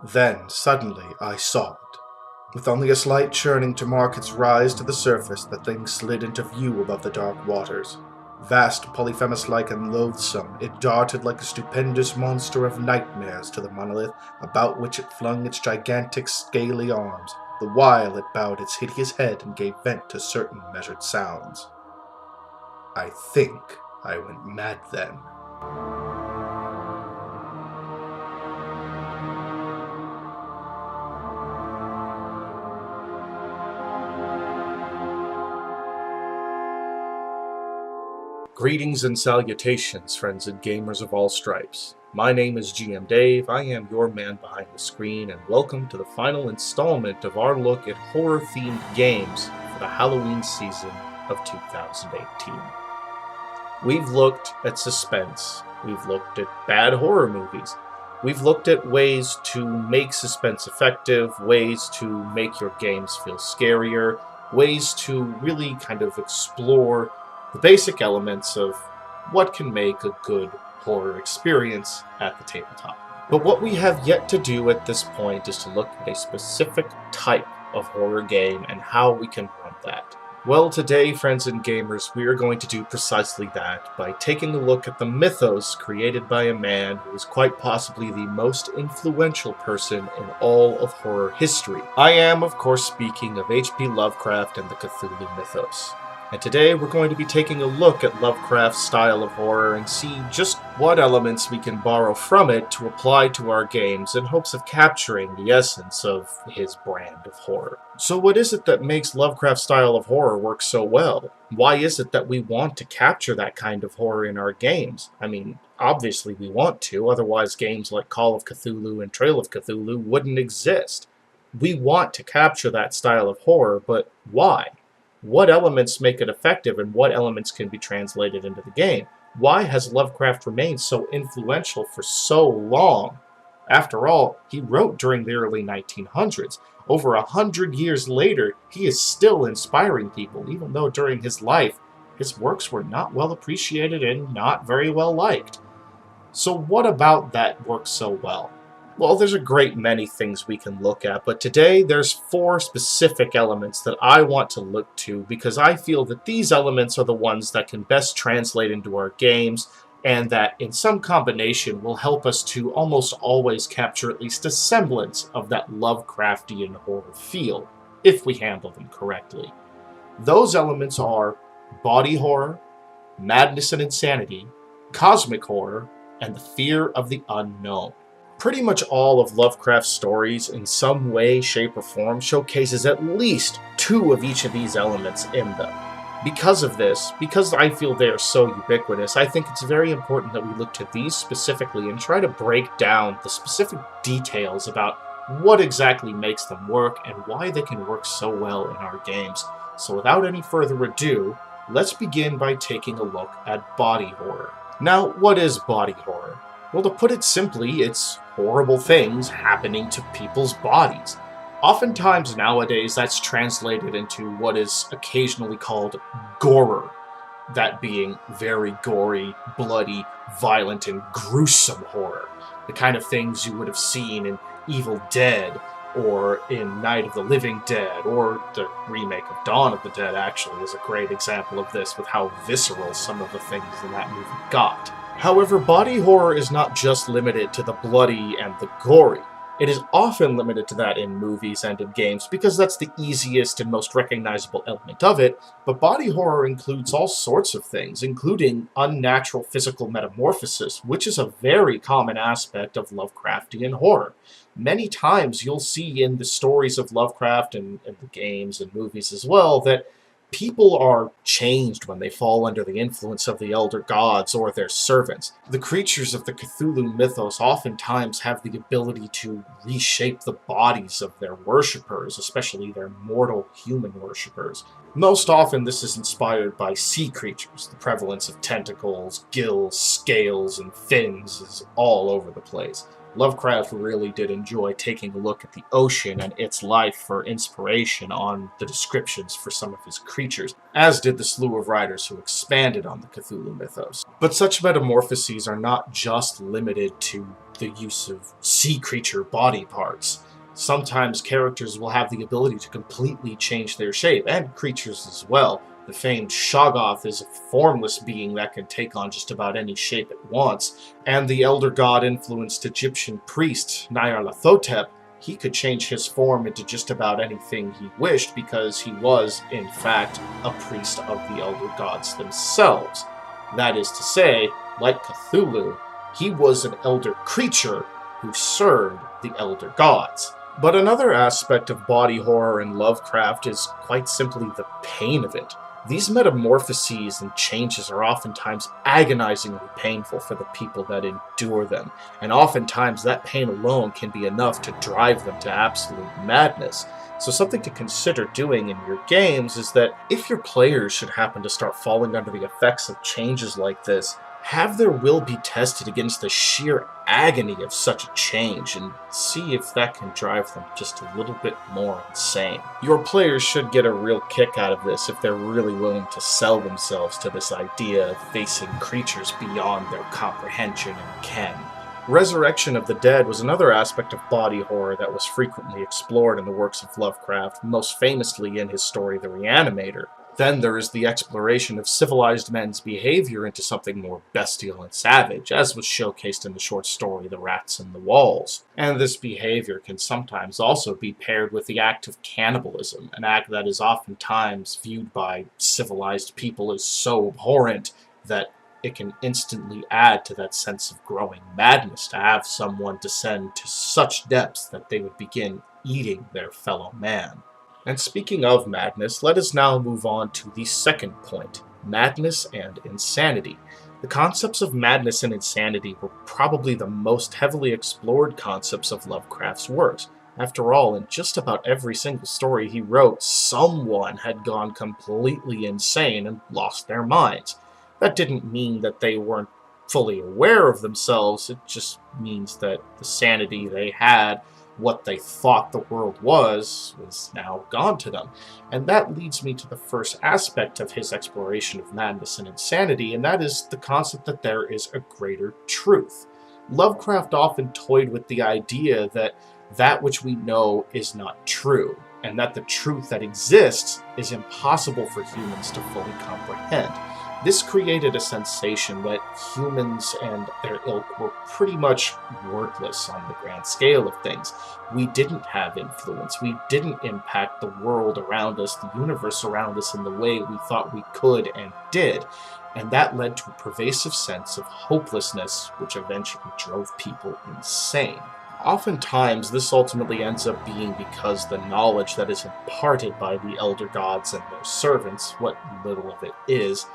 Then, suddenly, I saw it. With only a slight churning to mark its rise to the surface, the thing slid into view above the dark waters. Vast, Polyphemus-like and loathsome, it darted like a stupendous monster of nightmares to the monolith about which it flung its gigantic scaly arms, the while it bowed its hideous head and gave vent to certain measured sounds. I think I went mad then. Greetings and salutations, friends and gamers of all stripes. My name is GM Dave, I am your man behind the screen, and welcome to the final installment of our look at horror-themed games for the Halloween season of 2018. We've looked at suspense, we've looked at bad horror movies, we've looked at ways to make suspense effective, ways to make your games feel scarier, ways to really kind of explore the basic elements of what can make a good horror experience at the tabletop. But what we have yet to do at this point is to look at a specific type of horror game and how we can run that. Well, today, friends and gamers, we are going to do precisely that by taking a look at the mythos created by a man who is quite possibly the most influential person in all of horror history. I am, of course, speaking of H.P. Lovecraft and the Cthulhu mythos. And today we're going to be taking a look at Lovecraft's style of horror and see just what elements we can borrow from it to apply to our games in hopes of capturing the essence of his brand of horror. So what is it that makes Lovecraft's style of horror work so well? Why is it that we want to capture that kind of horror in our games? I mean, obviously we want to, otherwise games like Call of Cthulhu and Trail of Cthulhu wouldn't exist. We want to capture that style of horror, but why? What elements make it effective and what elements can be translated into the game? Why has Lovecraft remained so influential for so long? After all, he wrote during the early 1900s. Over 100 years later, he is still inspiring people, even though during his life, his works were not well appreciated and not very well liked. So what about that works so well? Well, there's a great many things we can look at, but today there's 4 specific elements that I want to look to because I feel that these elements are the ones that can best translate into our games and that in some combination will help us to almost always capture at least a semblance of that Lovecraftian horror feel, if we handle them correctly. Those elements are body horror, madness and insanity, cosmic horror, and the fear of the unknown. Pretty much all of Lovecraft's stories in some way, shape, or form showcases at least 2 of each of these elements in them. Because of this, because I feel they are so ubiquitous, I think it's very important that we look to these specifically and try to break down the specific details about what exactly makes them work and why they can work so well in our games. So without any further ado, let's begin by taking a look at body horror. Now, what is body horror? Well, to put it simply, it's horrible things happening to people's bodies. Oftentimes nowadays that's translated into what is occasionally called gorer, that being very gory, bloody, violent, and gruesome horror. The kind of things you would have seen in Evil Dead, or in Night of the Living Dead, or the remake of Dawn of the Dead actually is a great example of this with how visceral some of the things in that movie got. However, body horror is not just limited to the bloody and the gory. It is often limited to that in movies and in games because that's the easiest and most recognizable element of it, but body horror includes all sorts of things, including unnatural physical metamorphosis, which is a very common aspect of Lovecraftian horror. Many times you'll see in the stories of Lovecraft and the games and movies as well that people are changed when they fall under the influence of the elder gods or their servants. The creatures of the Cthulhu mythos oftentimes have the ability to reshape the bodies of their worshippers, especially their mortal human worshippers. Most often this is inspired by sea creatures. The prevalence of tentacles, gills, scales, and fins is all over the place. Lovecraft really did enjoy taking a look at the ocean and its life for inspiration on the descriptions for some of his creatures, as did the slew of writers who expanded on the Cthulhu mythos. But such metamorphoses are not just limited to the use of sea creature body parts. Sometimes characters will have the ability to completely change their shape, and creatures as well. The famed Shoggoth is a formless being that can take on just about any shape it wants, and the elder god-influenced Egyptian priest Nyarlathotep, he could change his form into just about anything he wished because he was, in fact, a priest of the elder gods themselves. That is to say, like Cthulhu, he was an elder creature who served the elder gods. But another aspect of body horror in Lovecraft is quite simply the pain of it. These metamorphoses and changes are oftentimes agonizingly painful for the people that endure them, and oftentimes that pain alone can be enough to drive them to absolute madness. So something to consider doing in your games is that if your players should happen to start falling under the effects of changes like this, have their will be tested against the sheer agony of such a change and see if that can drive them just a little bit more insane. Your players should get a real kick out of this if they're really willing to sell themselves to this idea of facing creatures beyond their comprehension and ken. Resurrection of the dead was another aspect of body horror that was frequently explored in the works of Lovecraft, most famously in his story The Reanimator. Then there is the exploration of civilized men's behavior into something more bestial and savage, as was showcased in the short story The Rats in the Walls. And this behavior can sometimes also be paired with the act of cannibalism, an act that is oftentimes viewed by civilized people as so abhorrent that it can instantly add to that sense of growing madness to have someone descend to such depths that they would begin eating their fellow man. And speaking of madness, let us now move on to the second point, madness and insanity. The concepts of madness and insanity were probably the most heavily explored concepts of Lovecraft's works. After all, in just about every single story he wrote, someone had gone completely insane and lost their minds. That didn't mean that they weren't fully aware of themselves, it just means that the sanity they had, what they thought the world was now gone to them. And that leads me to the first aspect of his exploration of madness and insanity, and that is the concept that there is a greater truth. Lovecraft often toyed with the idea that that which we know is not true, and that the truth that exists is impossible for humans to fully comprehend. This created a sensation that humans and their ilk were pretty much worthless on the grand scale of things. We didn't have influence. We didn't impact the world around us, the universe around us in the way we thought we could and did. And that led to a pervasive sense of hopelessness, which eventually drove people insane. Oftentimes, this ultimately ends up being because the knowledge that is imparted by the elder gods and their servants, what little of it is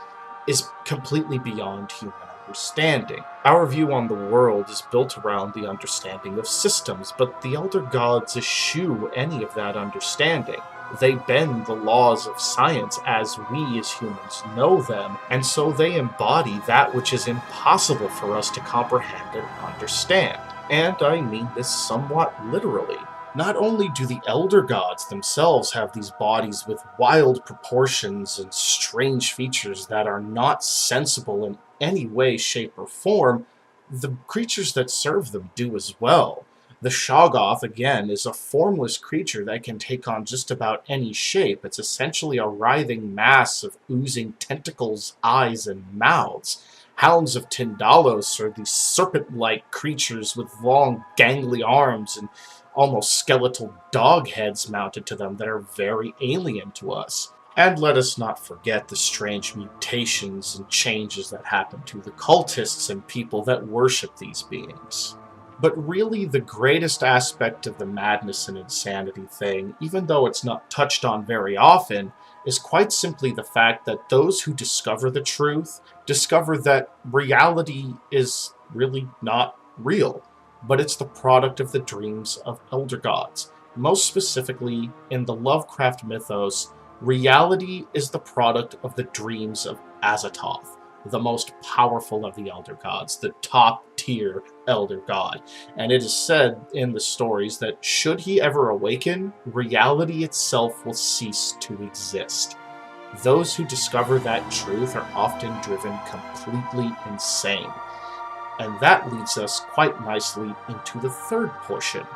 completely beyond human understanding. Our view on the world is built around the understanding of systems, but the elder gods eschew any of that understanding. They bend the laws of science as we as humans know them, and so they embody that which is impossible for us to comprehend and understand. And I mean this somewhat literally. Not only do the elder gods themselves have these bodies with wild proportions and strange features that are not sensible in any way, shape, or form, the creatures that serve them do as well. The Shoggoth, again, is a formless creature that can take on just about any shape. It's essentially a writhing mass of oozing tentacles, eyes, and mouths. Hounds of Tindalos are these serpent-like creatures with long, gangly arms and almost skeletal dog heads mounted to them that are very alien to us. And let us not forget the strange mutations and changes that happen to the cultists and people that worship these beings. But really, the greatest aspect of the madness and insanity thing, even though it's not touched on very often, is quite simply the fact that those who discover the truth discover that reality is really not real, but it's the product of the dreams of elder gods. Most specifically, in the Lovecraft mythos, reality is the product of the dreams of Azathoth, the most powerful of the elder gods, the top tier elder god. And it is said in the stories that should he ever awaken, reality itself will cease to exist. Those who discover that truth are often driven completely insane. And that leads us quite nicely into the third portion,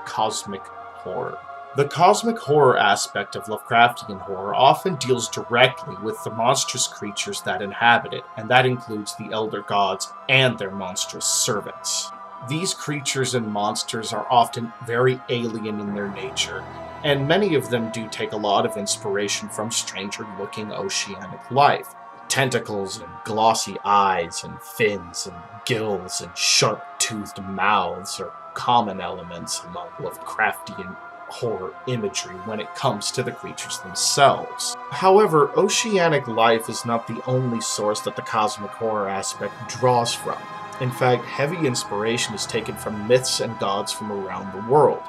cosmic horror. The cosmic horror aspect of Lovecraftian horror often deals directly with the monstrous creatures that inhabit it, and that includes the elder gods and their monstrous servants. These creatures and monsters are often very alien in their nature, and many of them do take a lot of inspiration from stranger-looking oceanic life. Tentacles and glossy eyes and fins and gills and sharp-toothed mouths are common elements among Lovecraftian horror imagery when it comes to the creatures themselves. However, oceanic life is not the only source that the cosmic horror aspect draws from. In fact, heavy inspiration is taken from myths and gods from around the world.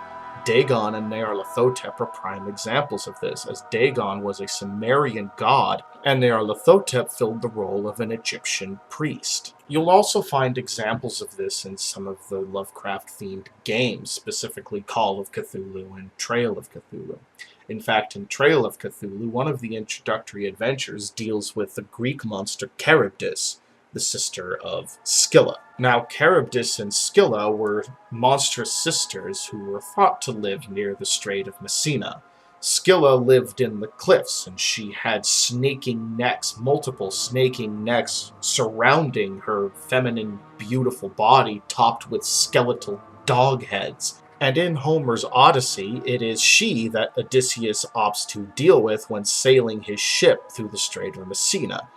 Dagon and Nyarlathotep are prime examples of this, as Dagon was a Sumerian god, and Nyarlathotep filled the role of an Egyptian priest. You'll also find examples of this in some of the Lovecraft-themed games, specifically Call of Cthulhu and Trail of Cthulhu. In fact, in Trail of Cthulhu, one of the introductory adventures deals with the Greek monster Charybdis, the sister of Scylla. Now, Charybdis and Scylla were monstrous sisters who were thought to live near the Strait of Messina. Scylla lived in the cliffs, and she had snaking necks, multiple snaking necks surrounding her feminine, beautiful body topped with skeletal dog heads. And in Homer's Odyssey, it is she that Odysseus opts to deal with when sailing his ship through the Strait of Messina.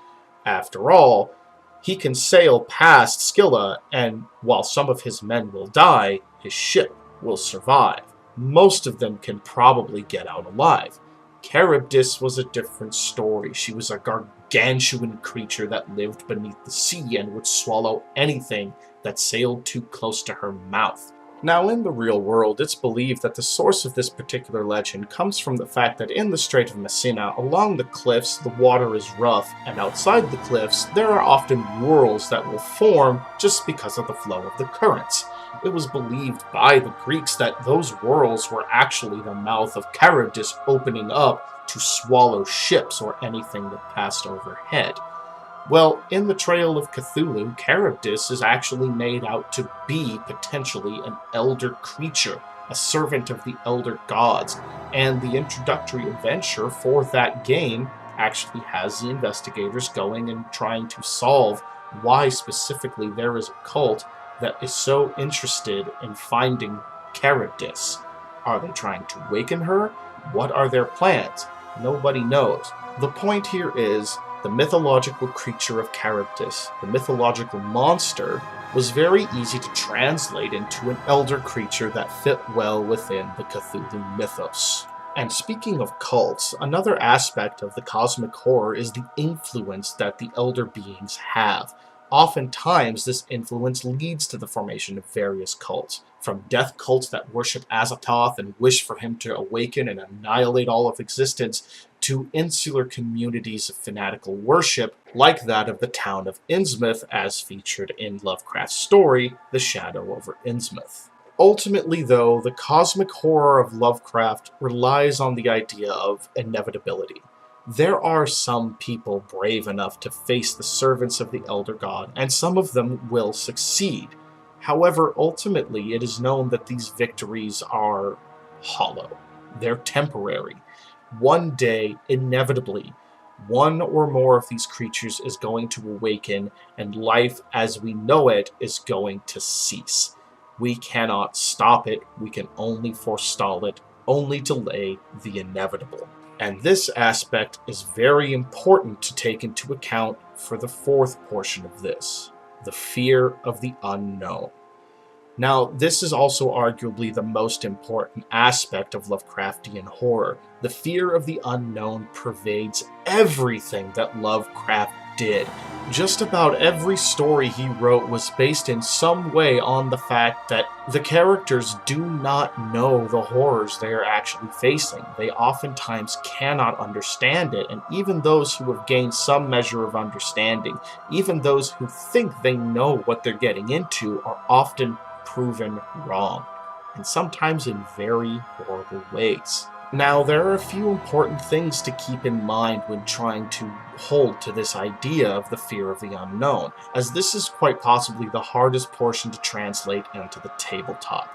After all, he can sail past Scylla, and while some of his men will die, his ship will survive. Most of them can probably get out alive. Charybdis was a different story. She was a gargantuan creature that lived beneath the sea and would swallow anything that sailed too close to her mouth. Now, in the real world, it's believed that the source of this particular legend comes from the fact that in the Strait of Messina, along the cliffs, the water is rough, and outside the cliffs, there are often whirls that will form just because of the flow of the currents. It was believed by the Greeks that those whirls were actually the mouth of Charybdis opening up to swallow ships or anything that passed overhead. Well, in the Trail of Cthulhu, Charybdis is actually made out to be potentially an elder creature, a servant of the elder gods, and the introductory adventure for that game actually has the investigators going and trying to solve why specifically there is a cult that is so interested in finding Charybdis. Are they trying to awaken her? What are their plans? Nobody knows. The point here is, the mythological creature of Charybdis, the mythological monster, was very easy to translate into an elder creature that fit well within the Cthulhu mythos. And speaking of cults, another aspect of the cosmic horror is the influence that the elder beings have. Oftentimes, this influence leads to the formation of various cults, from death cults that worship Azathoth and wish for him to awaken and annihilate all of existence, to insular communities of fanatical worship, like that of the town of Innsmouth, as featured in Lovecraft's story, The Shadow over Innsmouth. Ultimately, though, the cosmic horror of Lovecraft relies on the idea of inevitability. There are some people brave enough to face the servants of the Elder God, and some of them will succeed. However, ultimately, it is known that these victories are hollow. They're temporary. One day, inevitably, one or more of these creatures is going to awaken, and life as we know it is going to cease. We cannot stop it, we can only forestall it, only delay the inevitable. And this aspect is very important to take into account for the fourth portion of this, the fear of the unknown. Now, this is also arguably the most important aspect of Lovecraftian horror. The fear of the unknown pervades everything that Lovecraft did. Just about every story he wrote was based in some way on the fact that the characters do not know the horrors they are actually facing. They oftentimes cannot understand it, and even those who have gained some measure of understanding, even those who think they know what they're getting into, are often proven wrong, and sometimes in very horrible ways. Now, there are a few important things to keep in mind when trying to hold to this idea of the fear of the unknown, as this is quite possibly the hardest portion to translate into the tabletop.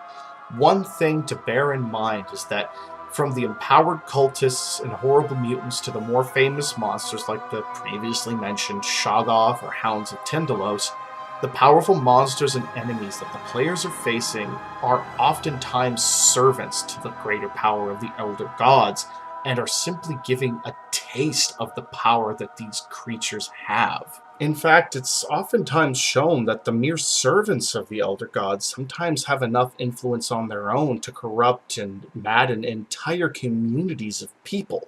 One thing to bear in mind is that from the empowered cultists and horrible mutants to the more famous monsters like the previously mentioned Shoggoth or Hounds of Tyndalos, the powerful monsters and enemies that the players are facing are oftentimes servants to the greater power of the Elder Gods, and are simply giving a taste of the power that these creatures have. In fact, it's oftentimes shown that the mere servants of the Elder Gods sometimes have enough influence on their own to corrupt and madden entire communities of people,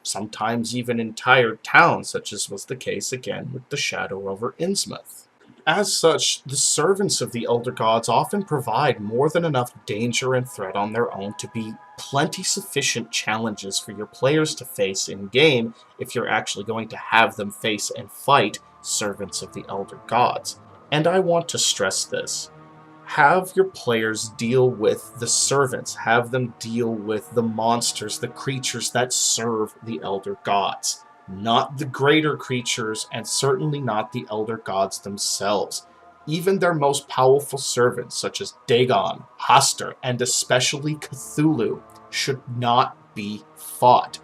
sometimes even entire towns, such as was the case again with the Shadow over Innsmouth. As such, the servants of the Elder Gods often provide more than enough danger and threat on their own to be plenty sufficient challenges for your players to face in-game if you're actually going to have them face and fight servants of the Elder Gods. And I want to stress this. Have your players deal with the servants, have them deal with the monsters, the creatures that serve the Elder Gods. Not the greater creatures, and certainly not the Elder Gods themselves. Even their most powerful servants, such as Dagon, Hastur, and especially Cthulhu, should not be fought.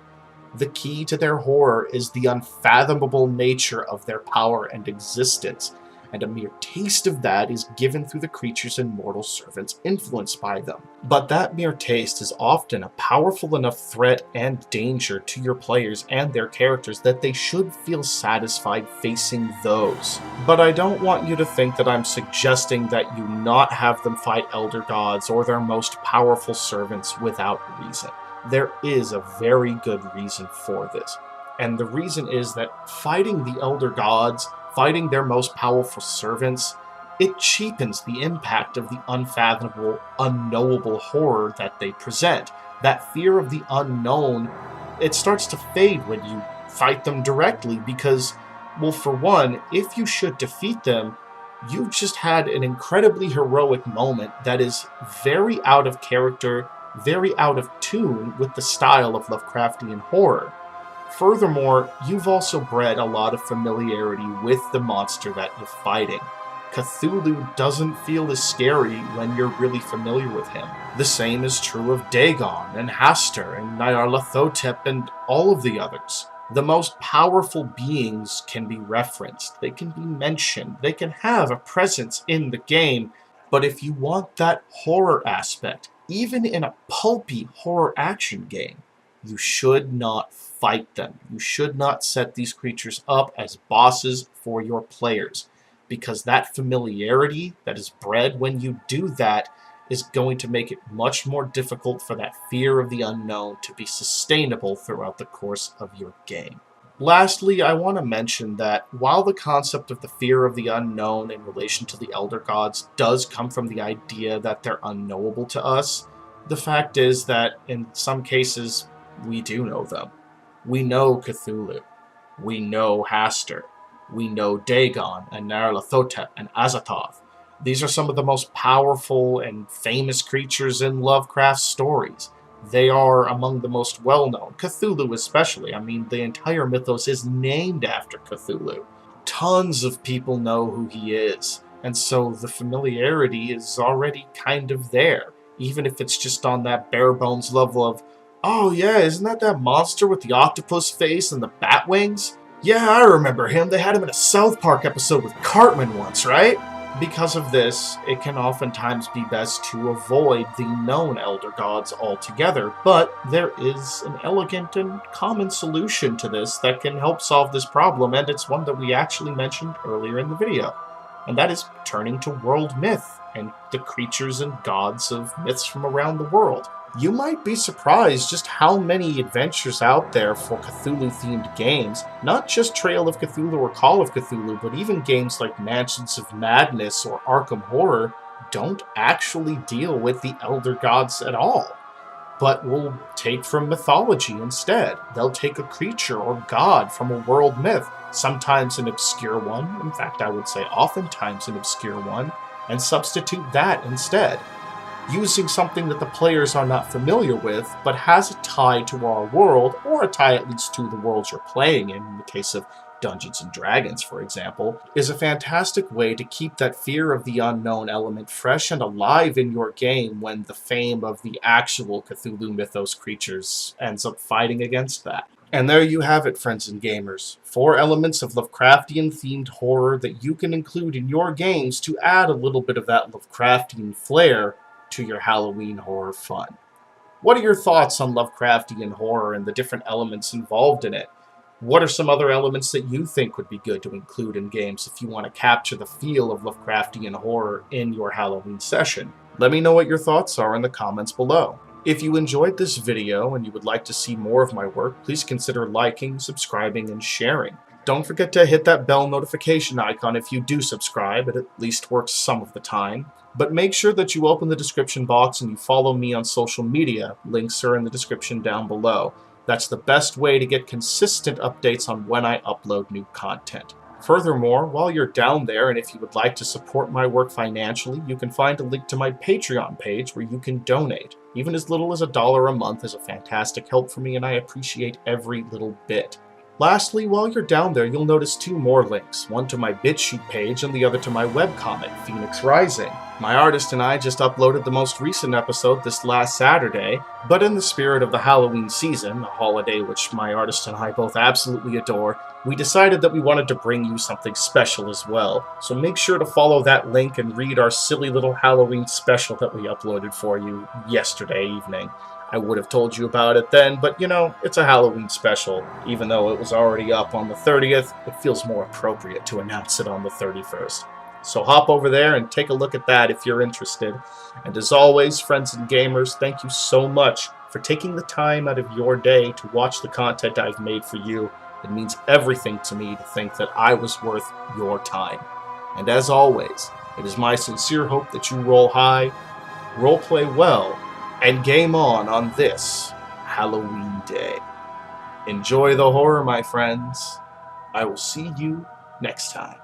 The key to their horror is the unfathomable nature of their power and existence, and a mere taste of that is given through the creatures and mortal servants influenced by them. But that mere taste is often a powerful enough threat and danger to your players and their characters that they should feel satisfied facing those. But I don't want you to think that I'm suggesting that you not have them fight Elder Gods or their most powerful servants without reason. There is a very good reason for this. And the reason is that fighting the Elder Gods, fighting their most powerful servants, it cheapens the impact of the unfathomable, unknowable horror that they present. That fear of the unknown, it starts to fade when you fight them directly because, well, for one, if you should defeat them, you've just had an incredibly heroic moment that is very out of character, very out of tune with the style of Lovecraftian horror. Furthermore, you've also bred a lot of familiarity with the monster that you're fighting. Cthulhu doesn't feel as scary when you're really familiar with him. The same is true of Dagon and Hastur and Nyarlathotep and all of the others. The most powerful beings can be referenced, they can be mentioned, they can have a presence in the game, but if you want that horror aspect, even in a pulpy horror action game, you should not fight them. You should not set these creatures up as bosses for your players, because that familiarity that is bred when you do that is going to make it much more difficult for that fear of the unknown to be sustainable throughout the course of your game. Lastly, I want to mention that while the concept of the fear of the unknown in relation to the Elder Gods does come from the idea that they're unknowable to us, the fact is that in some cases, we do know them. We know Cthulhu. We know Hastur. We know Dagon and Nyarlathotep and Azathoth. These are some of the most powerful and famous creatures in Lovecraft's stories. They are among the most well-known, Cthulhu especially. I mean, the entire mythos is named after Cthulhu. Tons of people know who he is, and so the familiarity is already kind of there, even if it's just on that bare-bones level of, oh yeah, isn't that monster with the octopus face and the bat wings? Yeah, I remember him. They had him in a South Park episode with Cartman once, right? Because of this, it can oftentimes be best to avoid the known Elder Gods altogether, but there is an elegant and common solution to this that can help solve this problem, and it's one that we actually mentioned earlier in the video, and that is turning to world myth and the creatures and gods of myths from around the world. You might be surprised just how many adventures out there for Cthulhu-themed games, not just Trail of Cthulhu or Call of Cthulhu, but even games like Mansions of Madness or Arkham Horror don't actually deal with the Elder Gods at all, but will take from mythology instead. They'll take a creature or god from a world myth, sometimes an obscure one, in fact I would say oftentimes an obscure one, and substitute that instead, using something that the players are not familiar with, but has a tie to our world, or a tie at least to the worlds you're playing in the case of Dungeons and Dragons, for example, is a fantastic way to keep that fear of the unknown element fresh and alive in your game when the fame of the actual Cthulhu mythos creatures ends up fighting against that. And there you have it, friends and gamers. 4 elements of Lovecraftian-themed horror that you can include in your games to add a little bit of that Lovecraftian flair to your Halloween horror fun. What are your thoughts on Lovecraftian horror and the different elements involved in it? What are some other elements that you think would be good to include in games if you want to capture the feel of Lovecraftian horror in your Halloween session? Let me know what your thoughts are in the comments below. If you enjoyed this video and you would like to see more of my work, please consider liking, subscribing, and sharing. Don't forget to hit that bell notification icon if you do subscribe. It at least works some of the time. But make sure that you open the description box and you follow me on social media. Links are in the description down below. That's the best way to get consistent updates on when I upload new content. Furthermore, while you're down there, and if you would like to support my work financially, you can find a link to my Patreon page where you can donate. Even as little as $1 a month is a fantastic help for me, and I appreciate every little bit. Lastly, while you're down there, you'll notice 2 more links, one to my BitChute page and the other to my webcomic, Phoenix Rising. My artist and I just uploaded the most recent episode this last Saturday, but in the spirit of the Halloween season, a holiday which my artist and I both absolutely adore, we decided that we wanted to bring you something special as well. So make sure to follow that link and read our silly little Halloween special that we uploaded for you yesterday evening. I would have told you about it then, but you know, it's a Halloween special. Even though it was already up on the 30th, it feels more appropriate to announce it on the 31st. So hop over there and take a look at that if you're interested. And as always, friends and gamers, thank you so much for taking the time out of your day to watch the content I've made for you. It means everything to me to think that I was worth your time. And as always, it is my sincere hope that you roll high, roleplay well, and game on this Halloween day. Enjoy the horror, my friends. I will see you next time.